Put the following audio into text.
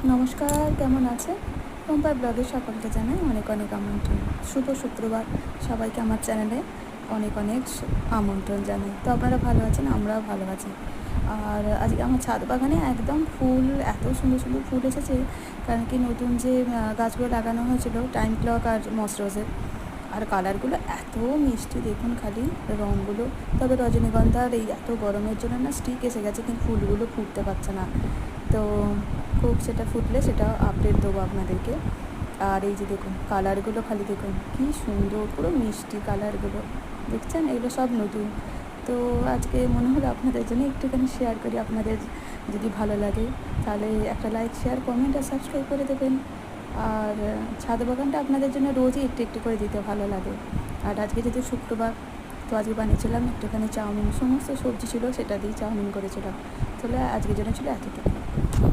নমস্কার, কেমন আছে? পম্পার ব্লগে সকলকে জানাই অনেক অনেক আমন্ত্রণ। শুভ শুক্রবার, সবাইকে আমার চ্যানেলে অনেক অনেক আমন্ত্রণ জানাই। তো আপনারা ভালো আছেন? আমরাও ভালো আছি। আর আজকে আমার ছাদ বাগানে একদম ফুল, এত সুন্দর সুন্দর ফুল এসেছে। কারণ কি নতুন যে গাছগুলো লাগানো হয়েছিল, টাইম ক্লক আর মস রোজের, আর কালারগুলো এত মিষ্টি দেখুন, খালি রঙগুলো। তবে রজনীগন্ধার এই এত গরমের জন্য না স্টিক এসে গেছে, কিন্তু ফুলগুলো ফুটতে পারছে না। তো খুব সেটা ফুটলে সেটা আপডেট দেবো আপনাদেরকে। আর এই যে দেখুন কালারগুলো, খালি দেখুন কি সুন্দর, পুরো মিষ্টি কালারগুলো দেখছেন, এগুলো সব নতুন। তো আজকে মনে হলো আপনাদের জন্য একটুখানি শেয়ার করি। আপনাদের যদি ভালো লাগে তাহলে একটা লাইক, শেয়ার, কমেন্ট আর সাবস্ক্রাইব করে দেবেন। আর ছাদ বাগানটা আপনাদের জন্য রোজই একটু একটু করে দিতে ভালো লাগে। আর আজকে যেহেতু শুক্রবার, তো আজকে বানিয়েছিলাম একটুখানি চাউমিন, সমস্ত সবজি ছিল সেটা দিয়েই চাউমিন করেছিলাম। তাহলে আজকের জন্য ছিল এতটুকু।